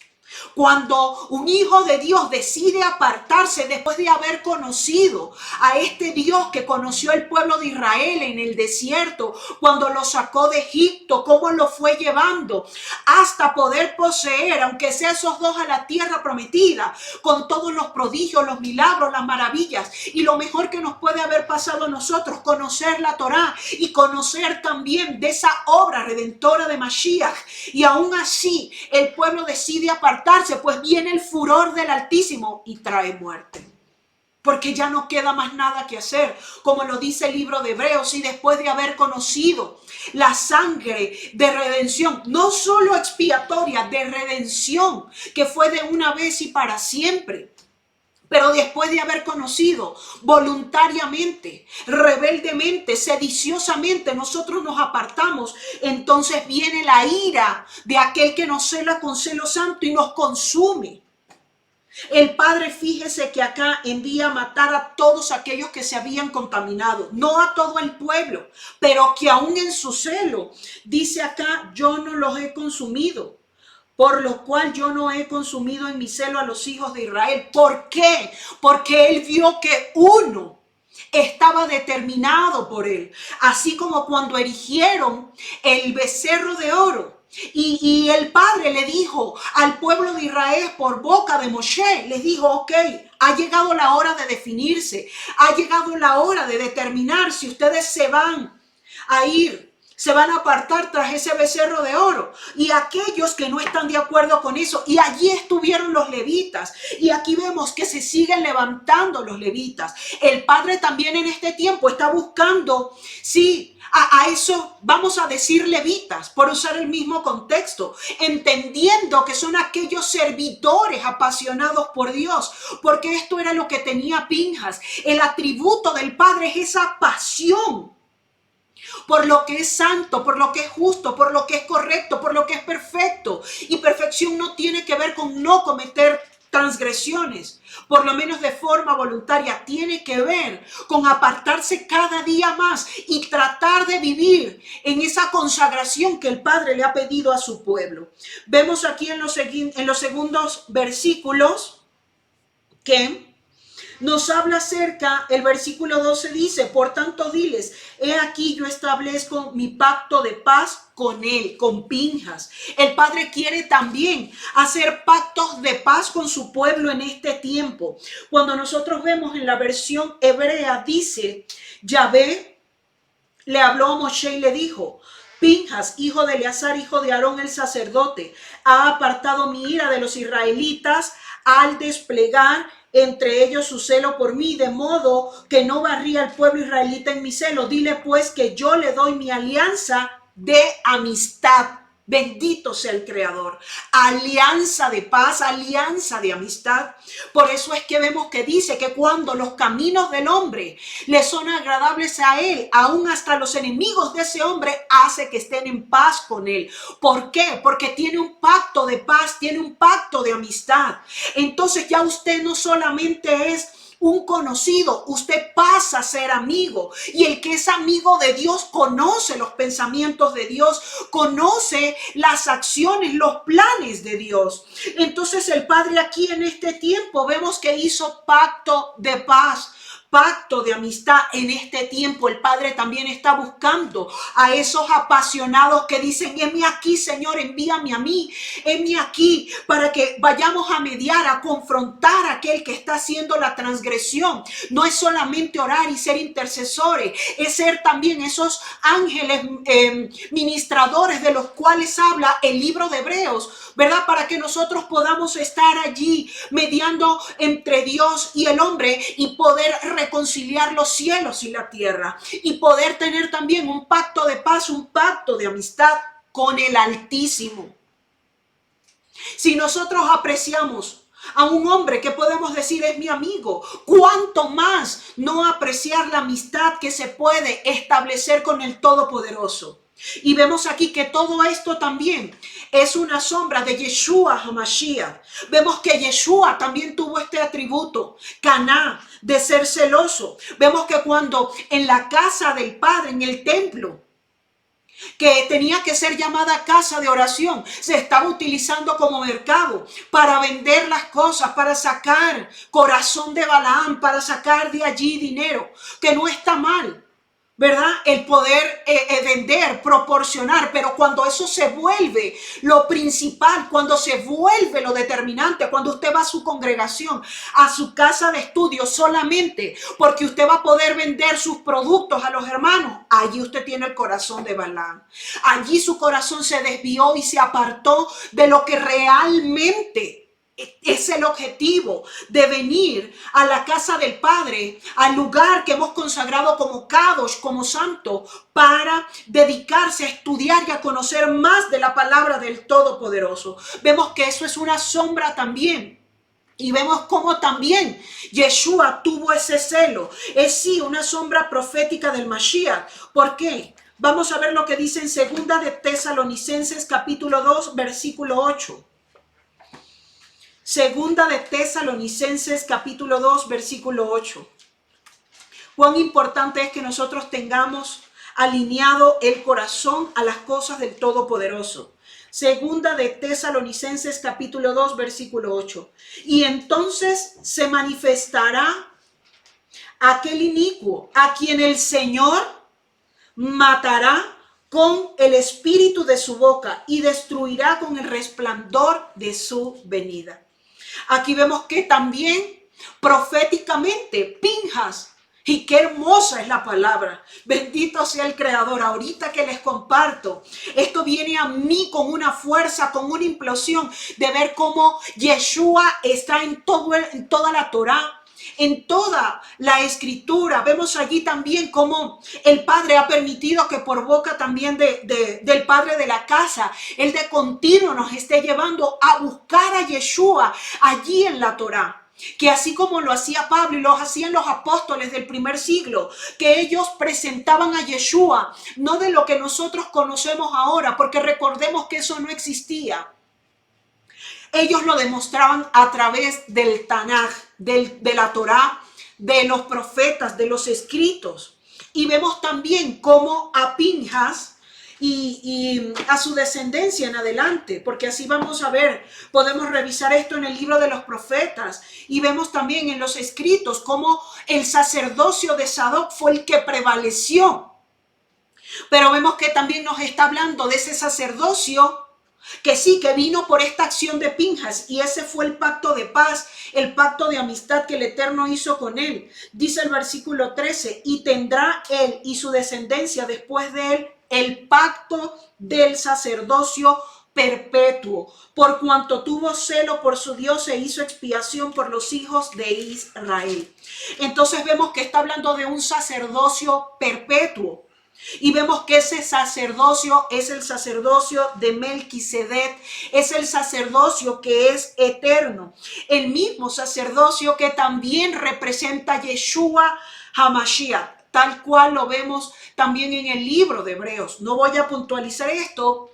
Cuando un hijo de Dios decide apartarse después de haber conocido a este Dios que conoció el pueblo de Israel en el desierto, cuando lo sacó de Egipto, cómo lo fue llevando hasta poder poseer, aunque sea esos dos, a la tierra prometida, con todos los prodigios, los milagros, las maravillas, y lo mejor que nos puede haber pasado a nosotros, conocer la Torá y conocer también de esa obra redentora de Mashiach, y aún así el pueblo decide apartarse, pues viene el furor del Altísimo y trae muerte. Porque ya no queda más nada que hacer, como lo dice el libro de Hebreos, y después de haber conocido la sangre de redención, no solo expiatoria, de redención, que fue de una vez y para siempre, pero después de haber conocido voluntariamente, rebeldemente, sediciosamente, nosotros nos apartamos, entonces viene la ira de aquel que nos cela con celo santo y nos consume. El Padre, fíjese que acá envía a matar a todos aquellos que se habían contaminado, no a todo el pueblo, pero que aún en su celo, dice acá, yo no los he consumido. Por lo cual yo no he consumido en mi celo a los hijos de Israel. ¿Por qué? Porque él vio que uno estaba determinado por él. Así como cuando erigieron el becerro de oro. Y el Padre le dijo al pueblo de Israel por boca de Moshe, les dijo, ok, ha llegado la hora de definirse. Ha llegado la hora de determinar si ustedes se van a ir. Se van a apartar tras ese becerro de oro. Y aquellos que no están de acuerdo con eso. Y allí estuvieron los levitas. Y aquí vemos que se siguen levantando los levitas. El Padre también en este tiempo está buscando, sí, a eso vamos a decir levitas, por usar el mismo contexto, entendiendo que son aquellos servidores apasionados por Dios, porque esto era lo que tenía Pinjas. El atributo del Padre es esa pasión por lo que es santo, por lo que es justo, por lo que es correcto, por lo que es perfecto. Y perfección no tiene que ver con no cometer transgresiones, por lo menos de forma voluntaria, tiene que ver con apartarse cada día más y tratar de vivir en esa consagración que el Padre le ha pedido a su pueblo. Vemos aquí en los segundos versículos que nos habla acerca, el versículo 12 dice, por tanto diles, he aquí yo establezco mi pacto de paz con él, con Pinjas. El Padre quiere también hacer pactos de paz con su pueblo en este tiempo. Cuando nosotros vemos en la versión hebrea, dice, Yahvé le habló a Moshe y le dijo, Pinjas, hijo de Eleazar, hijo de Aarón el sacerdote, ha apartado mi ira de los israelitas al desplegar entre ellos su celo por mí, de modo que no barría al pueblo israelita en mi celo. Dile pues que yo le doy mi alianza de amistad. Bendito sea el Creador. Alianza de paz, alianza de amistad. Por eso es que vemos que dice que cuando los caminos del hombre le son agradables a él, aún hasta los enemigos de ese hombre, hace que estén en paz con él. ¿Por qué? Porque tiene un pacto de paz, tiene un pacto de amistad. Entonces ya usted no solamente es un conocido, usted pasa a ser amigo, y el que es amigo de Dios conoce los pensamientos de Dios, conoce las acciones, los planes de Dios. Entonces el Padre aquí en este tiempo vemos que hizo pacto de paz, pacto de amistad. En este tiempo el Padre también está buscando a esos apasionados que dicen, heme aquí, Señor, envíame a mí, heme aquí, para que vayamos a mediar, a confrontar a aquel que está haciendo la transgresión. No es solamente orar y ser intercesores, es ser también esos ángeles ministradores de los cuales habla el libro de Hebreos, ¿verdad? Para que nosotros podamos estar allí mediando entre Dios y el hombre y poder reconciliar los cielos y la tierra, y poder tener también un pacto de paz, un pacto de amistad con el Altísimo. Si nosotros apreciamos a un hombre que podemos decir es mi amigo, ¿cuánto más no apreciar la amistad que se puede establecer con el Todopoderoso? Y vemos aquí que todo esto también es una sombra de Yeshua HaMashiach. Vemos que Yeshua también tuvo este atributo, Caná, de ser celoso. Vemos que cuando en la casa del Padre, en el templo, que tenía que ser llamada casa de oración, se estaba utilizando como mercado para vender las cosas, para sacar corazón de Balaam, para sacar de allí dinero, que no está mal, ¿verdad? El poder vender, proporcionar, pero cuando eso se vuelve lo principal, cuando se vuelve lo determinante, cuando usted va a su congregación, a su casa de estudio solamente porque usted va a poder vender sus productos a los hermanos, allí usted tiene el corazón de Balaam. Allí su corazón se desvió y se apartó de lo que realmente es el objetivo de venir a la casa del Padre, al lugar que hemos consagrado como Kadosh, como santo, para dedicarse a estudiar y a conocer más de la palabra del Todopoderoso. Vemos que eso es una sombra también. Y vemos cómo también Yeshua tuvo ese celo. Es sí una sombra profética del Mashiach. ¿Por qué? Vamos a ver lo que dice en Segunda de Tesalonicenses capítulo 2, versículo 8. Segunda de Tesalonicenses capítulo 2, versículo 8. Cuán importante es que nosotros tengamos alineado el corazón a las cosas del Todopoderoso. Segunda de Tesalonicenses capítulo 2, versículo 8. Y entonces se manifestará aquel inicuo a quien el Señor matará con el espíritu de su boca y destruirá con el resplandor de su venida. Aquí vemos que también proféticamente Pinjas, y qué hermosa es la palabra, bendito sea el Creador. Ahorita que les comparto, esto viene a mí con una fuerza, con una implosión de ver cómo Yeshua está en toda la Torá, en toda la escritura. Vemos allí también cómo el Padre ha permitido que por boca también del Padre de la casa, Él de continuo nos esté llevando a buscar a Yeshua allí en la Torá. Que así como lo hacía Pablo y lo hacían los apóstoles del primer siglo, que ellos presentaban a Yeshua, no de lo que nosotros conocemos ahora, porque recordemos que eso no existía. Ellos lo demostraban a través del Tanaj, de la Torá, de los profetas, de los escritos. Y vemos también cómo a Pinjas y a su descendencia en adelante, porque así vamos a ver, podemos revisar esto en el libro de los profetas y vemos también en los escritos cómo el sacerdocio de Sadoc fue el que prevaleció. Pero vemos que también nos está hablando de ese sacerdocio que sí, que vino por esta acción de Pinjas, y ese fue el pacto de paz, el pacto de amistad que el Eterno hizo con él. Dice el versículo 13, y tendrá él y su descendencia después de él el pacto del sacerdocio perpetuo, por cuanto tuvo celo por su Dios e hizo expiación por los hijos de Israel. Entonces vemos que está hablando de un sacerdocio perpetuo. Y vemos que ese sacerdocio es el sacerdocio de Melquisedec, es el sacerdocio que es eterno, el mismo sacerdocio que también representa a Yeshua HaMashiach, tal cual lo vemos también en el libro de Hebreos. No voy a puntualizar esto,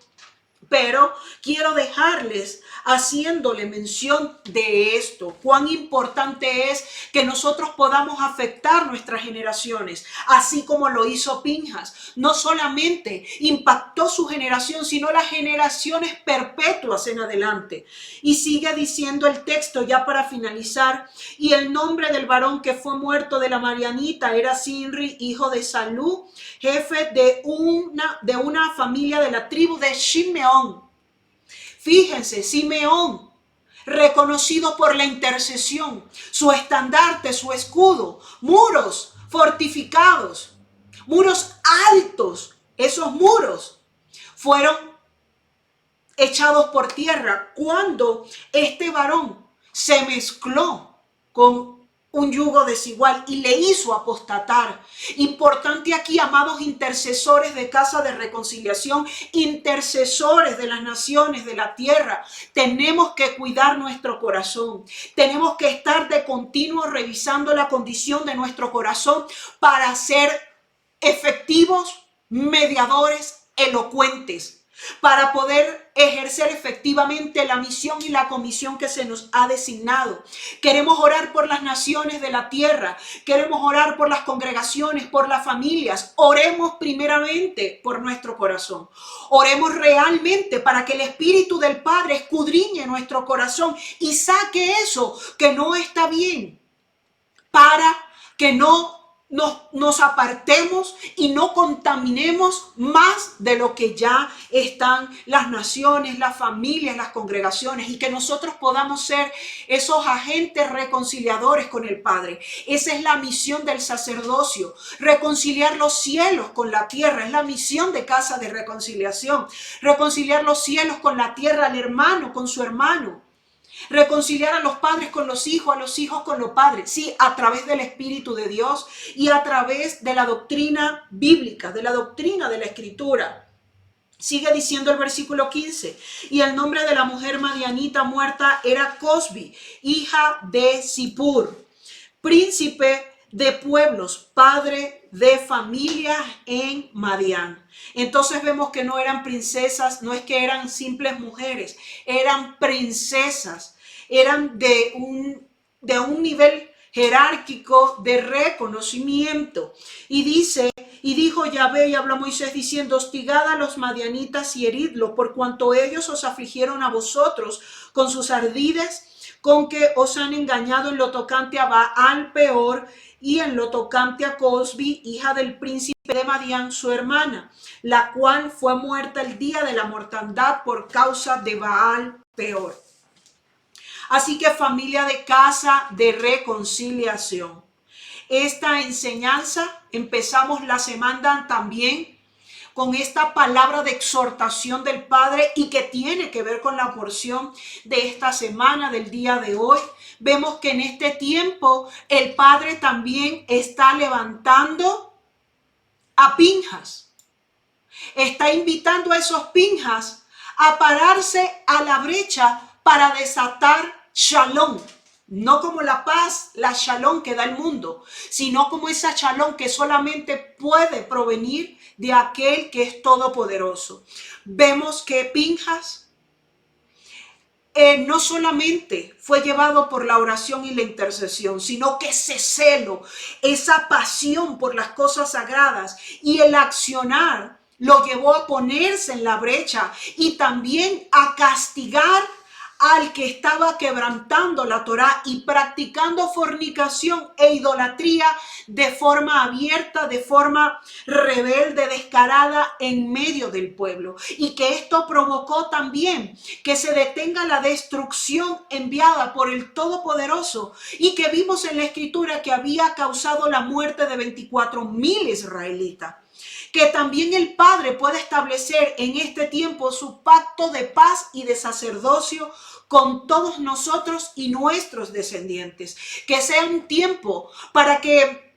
pero quiero dejarles haciéndole mención de esto, cuán importante es que nosotros podamos afectar nuestras generaciones, así como lo hizo Pinjas. No solamente impactó su generación, sino las generaciones perpetuas en adelante. Y sigue diciendo el texto ya para finalizar, y el nombre del varón que fue muerto de la Marianita era Sinri, hijo de Salú, jefe de una familia de la tribu de Shimeón. Fíjense, Simeón, reconocido por la intercesión, su estandarte, su escudo, muros fortificados, muros altos. Esos muros fueron echados por tierra cuando este varón se mezcló con un yugo desigual y le hizo apostatar. Importante aquí, amados intercesores de Casa de Reconciliación, intercesores de las naciones, de la tierra, tenemos que cuidar nuestro corazón. Tenemos que estar de continuo revisando la condición de nuestro corazón para ser efectivos, mediadores, elocuentes, para poder ejercer efectivamente la misión y la comisión que se nos ha designado. Queremos orar por las naciones de la tierra, queremos orar por las congregaciones, por las familias. Oremos primeramente por nuestro corazón. Oremos realmente para que el Espíritu del Padre escudriñe nuestro corazón y saque eso que no está bien, para que no nos apartemos y no contaminemos más de lo que ya están las naciones, las familias, las congregaciones, y que nosotros podamos ser esos agentes reconciliadores con el Padre. Esa es la misión del sacerdocio, reconciliar los cielos con la tierra. Es la misión de Casa de Reconciliación, reconciliar los cielos con la tierra, al hermano con su hermano. Reconciliar a los padres con los hijos, a los hijos con los padres, sí, a través del Espíritu de Dios y a través de la doctrina bíblica, de la doctrina de la Escritura. Sigue diciendo el versículo 15, y el nombre de la mujer madianita muerta era Cosbi, hija de Zippor, príncipe de pueblos, padre de familia en Madián. Entonces vemos que no eran princesas, no es que eran simples mujeres, eran princesas, eran de un nivel jerárquico de reconocimiento. Y dice, y dijo Yahvé, y habló Moisés diciendo, hostigad a los madianitas y heridlos, por cuanto ellos os afligieron a vosotros con sus ardides, con que os han engañado en lo tocante a Baal Peor y en lo tocante a Cosbi, hija del príncipe de Madián, su hermana, la cual fue muerta el día de la mortandad por causa de Baal Peor. Así que familia de Casa de Reconciliación, esta enseñanza empezamos la semana también con esta palabra de exhortación del Padre y que tiene que ver con la porción de esta semana, del día de hoy. Vemos que en este tiempo el Padre también está levantando a Pinjas. Está invitando a esos Pinjas a pararse a la brecha para desatar Shalom. No como la paz, la shalom que da el mundo, sino como esa shalom que solamente puede provenir de aquel que es todopoderoso. Vemos que Pinjas no solamente fue llevado por la oración y la intercesión, sino que ese celo, esa pasión por las cosas sagradas y el accionar lo llevó a ponerse en la brecha y también a castigar al que estaba quebrantando la Torá y practicando fornicación e idolatría de forma abierta, de forma rebelde, descarada en medio del pueblo. Y que esto provocó también que se detenga la destrucción enviada por el Todopoderoso y que vimos en la Escritura que había causado la muerte de 24,000 israelitas. Que también el Padre puede establecer en este tiempo su pacto de paz y de sacerdocio con todos nosotros y nuestros descendientes. Que sea un tiempo para que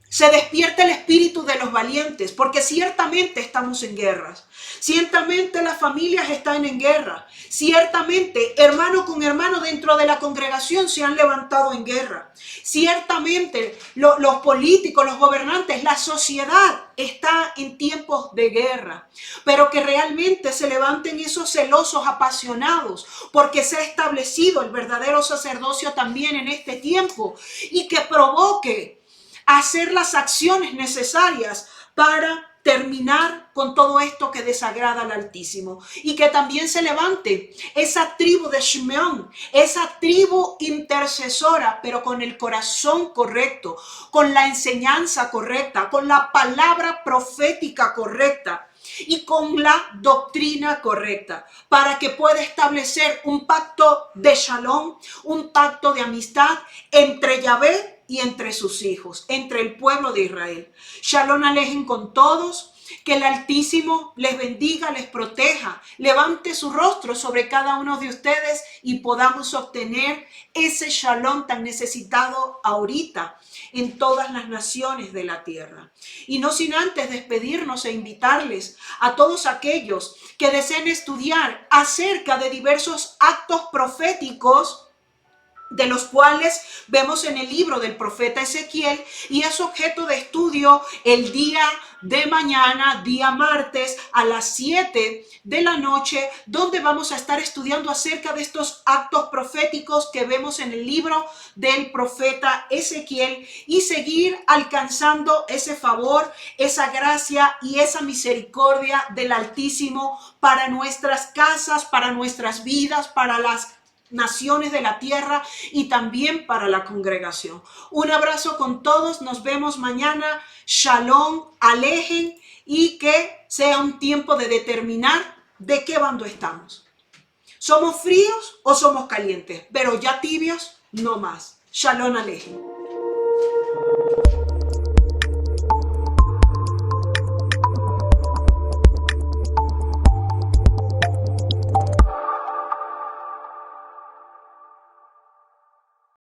se despierte el espíritu de los valientes, porque ciertamente estamos en guerras. Ciertamente las familias están en guerra. Ciertamente hermano con hermano dentro de la congregación se han levantado en guerra. Ciertamente los políticos, los gobernantes, la sociedad está en tiempos de guerra. Pero que realmente se levanten esos celosos apasionados, porque se ha establecido el verdadero sacerdocio también en este tiempo y que provoque hacer las acciones necesarias para terminar con todo esto que desagrada al Altísimo. Y que también se levante esa tribu de Shimeón, esa tribu intercesora, pero con el corazón correcto, con la enseñanza correcta, con la palabra profética correcta y con la doctrina correcta, para que pueda establecer un pacto de shalom, un pacto de amistad entre Yahvé y entre sus hijos, entre el pueblo de Israel. Shalom alejen con todos, que el Altísimo les bendiga, les proteja, levante su rostro sobre cada uno de ustedes y podamos obtener ese shalom tan necesitado ahorita en todas las naciones de la tierra. Y no sin antes despedirnos e invitarles a todos aquellos que deseen estudiar acerca de diversos actos proféticos, de los cuales vemos en el libro del profeta Ezequiel, y es objeto de estudio el día de mañana, día martes, a las 7 de la noche, donde vamos a estar estudiando acerca de estos actos proféticos que vemos en el libro del profeta Ezequiel y seguir alcanzando ese favor, esa gracia y esa misericordia del Altísimo para nuestras casas, para nuestras vidas, para las naciones de la tierra y también para la congregación. Un abrazo con todos, nos vemos mañana. Shalom, alejen y que sea un tiempo de determinar de qué bando estamos. ¿Somos fríos o somos calientes? Pero ya tibios, no más. Shalom, alejen.